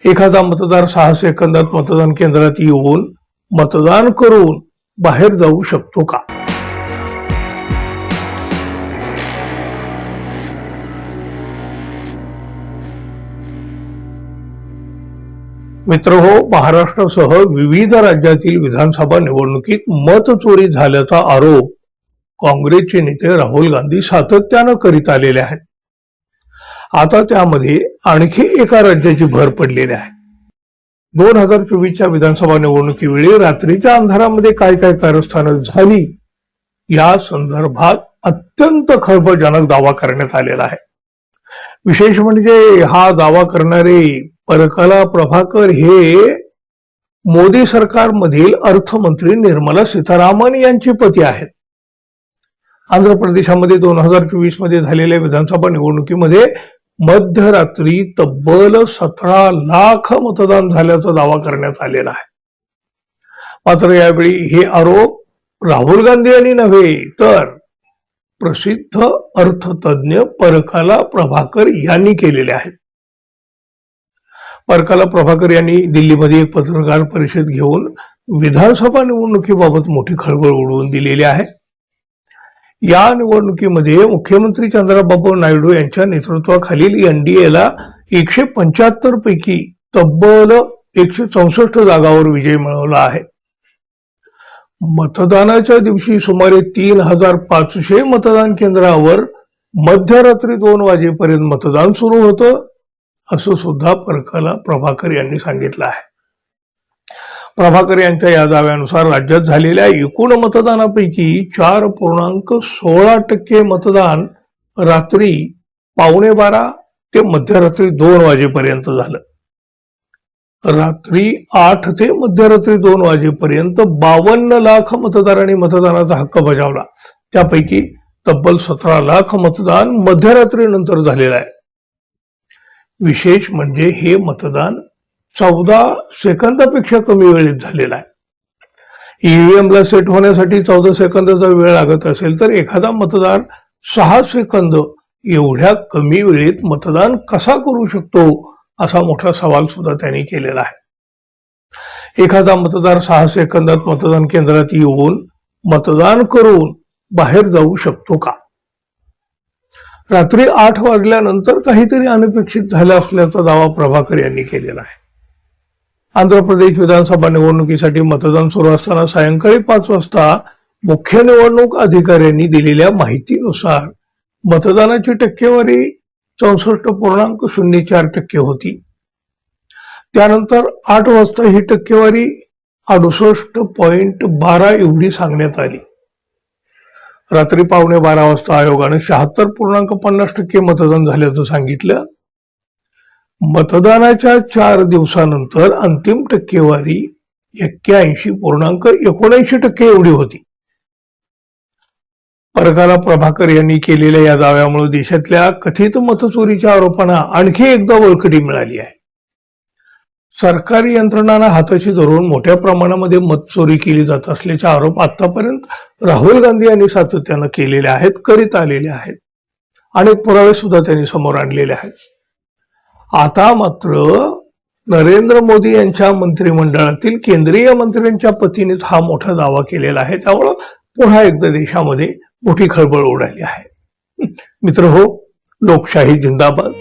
एखादा मतदार 6 सेकंदात मतदान केंद्रात येऊन मतदान करून बाहेर जाऊ शकतो का? मित्रहो, महाराष्ट्रासह विविध राज्यातील विधानसभा निवडणुकीत मतचोरी झाल्याचा आरोप काँग्रेसचे नेते राहुल गांधी सातत्यानं करीत आलेले आहेत. आता त्यामध्ये आणखी एका राज्याची भर पडलेली आहे. 2024च्या विधानसभा निवडणुकीवेळी रात्रीच्या अंधारामध्ये काय काय कारस्थानं झाली या संदर्भात अत्यंत खळबळजनक दावा करण्यात आलेला आहे. विशेष म्हणजे हा दावा करणारे परकला प्रभाकर हे मोदी सरकारमधील अर्थमंत्री निर्मला सीतारामन यांचे पती आहेत. आंध्र प्रदेशामध्ये 2024 मध्ये झालेल्या विधानसभा निवडणुकीमध्ये मध्यरात्री तब्बल 17 लाख मतदान झाल्याचा दावा करण्यात आलेला आहे. मात्र यावेळी हे आरोप राहुल गांधी यांनी नव्हे तर प्रसिद्ध अर्थतज्ञ परकला प्रभाकर यांनी केलेले आहेत. परकला प्रभाकर यांनी दिल्लीमध्ये एक पत्रकार परिषद घेऊन विधानसभा निवडणुकीबाबत मोठी खळबळ उडवून दिलेली आहे. या निवडणुकीमध्ये मुख्यमंत्री चंद्रबाबू नायडू यांच्या नेतृत्वाखालील एनडीएला 175 पैकी तब्बल 164 जागावर विजय मिळवला आहे. मतदानाच्या दिवशी सुमारे 3500 मतदान केंद्रावर मध्यरात्री 2 वाजेपर्यंत मतदान सुरू होतं, असं सुद्धा परकला प्रभाकर यांनी सांगितलं आहे. प्रभाकर यांच्या या दाव्यानुसार राज्यात झालेल्या एकूण मतदानापैकी 4.16% मतदान रात्री 11:15 ते मध्यरात्री 2 वाजेपर्यंत झालं. रात्री 8 ते मध्यरात्री 2 वाजेपर्यंत 52 लाख मतदारांनी मतदानाचा हक्क बजावला. त्यापैकी तब्बल 17 लाख मतदान मध्यरात्रीनंतर झालेलं आहे. विशेष म्हणजे हे मतदान 14 सेकंदापेक्षा कमी वेळेत झालेला आहे. ईव्हीएमला सेट होण्यासाठी 14 सेकंदाचा वेळ लागत असेल तर एखादा मतदार 6 सेकंद एवढ्या कमी वेळेत मतदान कसा करू शकतो असा मोठा सवाल सुद्धा त्यांनी केलेला आहे. एखादा मतदार 6 सेकंदात मतदान केंद्रात येऊन मतदान करून बाहेर जाऊ शकतो का? रात्री 8 वाजल्यानंतर काहीतरी अनपेक्षित झालं असल्याचा दावा प्रभाकर यांनी केलेला आहे. आंध्र प्रदेश विधानसभा निवडणुकीसाठी मतदान सुरू असताना सायंकाळी 5 वाजता मुख्य निवडणूक अधिकाऱ्यांनी दिलेल्या माहितीनुसार मतदानाची टक्केवारी 64.04% होती. त्यानंतर 8 वाजता ही टक्केवारी 68.12 एवढी सांगण्यात आली. रात्री 11:15 वाजता आयोगाने 76.50% मतदान झाल्याचं सांगितलं. मतदानाच्या 4 दिवसानंतर अंतिम टक्केवारी 81.79% एवढी होती. परकला प्रभाकर यांनी केलेल्या या दाव्यामुळे देशातल्या कथित मतचोरीच्या आरोपांना आणखी एकदा बळकटी मिळाली आहे. सरकारी यंत्रणांना हाताशी धरून मोठ्या प्रमाणामध्ये मतचोरी केली जात असल्याचे आरोप आतापर्यंत राहुल गांधी यांनी सातत्यानं केलेले आहेत, करीत आलेले आहेत. अनेक पुरावे सुद्धा त्यांनी समोर आणलेले आहेत. आता मात्र नरेंद्र मोदी यांच्या मंत्रिमंडळातील केंद्रीय मंत्र्यांच्या पतीनेच हा मोठा दावा केलेला आहे. त्यामुळं पुन्हा एकदा देशामध्ये मोठी खळबळ उडाली आहे. मित्र हो, लोकशाही जिंदाबाद.